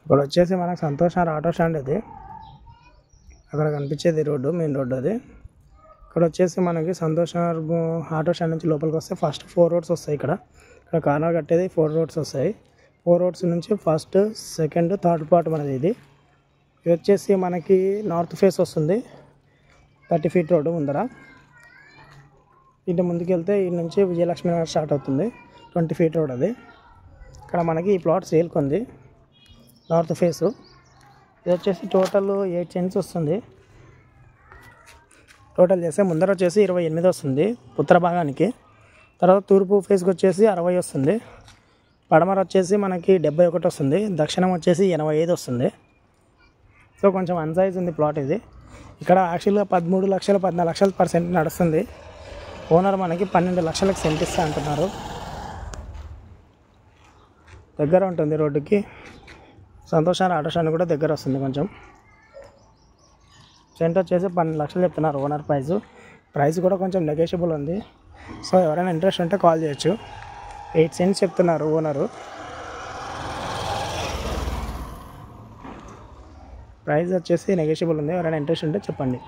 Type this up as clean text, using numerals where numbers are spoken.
ఇక్కడ వచ్చేసి మనకు సంతోష్ నగర్ ఆటో స్టాండ్ ఇది. అక్కడ కనిపించేది రోడ్డు, మెయిన్ రోడ్డు అది. ఇక్కడ వచ్చేసి మనకి సంతోష్ నగర్ ఆటో స్టాండ్ నుంచి లోపలికి వస్తే ఫస్ట్ 4 రోడ్స్ వస్తాయి. ఇక్కడ కార్నర్ కట్టేది 4 రోడ్స్ వస్తాయి. 4 రోడ్స్ నుంచి ఫస్ట్, సెకండ్, థర్డ్ పార్ట్ మనది ఇది. ఇది వచ్చేసి మనకి నార్త్ ఫేస్ వస్తుంది. 30 ఫీట్ రోడ్డు ముందర. ఇంటి ముందుకు వెళ్తే ఈ నుంచి విజయలక్ష్మి నగర్ స్టార్ట్ అవుతుంది. 20 ఫీట్ రోడ్ అది. ఇక్కడ మనకి ఈ ప్లాట్ సేల్కి ఉంది, నార్త్ ఫేసు. ఇది వచ్చేసి టోటల్ 8 సెంట్స్ వస్తుంది. టోటల్ చేస్తే ముందర వచ్చేసి 28 వస్తుంది ఉత్తర భాగానికి. తర్వాత తూర్పు ఫేస్కి వచ్చేసి 60 వస్తుంది. పడమర వచ్చేసి మనకి 71 వస్తుంది. దక్షిణం వచ్చేసి 85 వస్తుంది. సో కొంచెం అన్సైజ్ ఉంది ప్లాట్ ఇది. ఇక్కడ యాక్చువల్గా 13 లక్షలు 14 లక్షలు పర్ సెంట్ నడుస్తుంది. ఓనర్ మనకి 12 లక్షలకు సెంట్ ఇస్తా అంటున్నారు. దగ్గర ఉంటుంది రోడ్డుకి. సంతోష్ నగర్ ఆటో స్టాండ్ కూడా దగ్గర వస్తుంది కొంచెం. సెంట్ వచ్చేసి 12 లక్షలు చెప్తున్నారు ఓనర్ ప్రైస్ కూడా కొంచెం నెగోషియబుల్ ఉంది. సో ఎవరైనా ఇంట్రెస్ట్ ఉంటే కాల్ చేయొచ్చు. 8 సెంట్స్ చెప్తున్నారు ఓనరు. ప్రైస్ వచ్చేసి నెగోషియబుల్ ఉంది. ఎవరైనా ఇంట్రెస్ట్ ఉంటే చెప్పండి.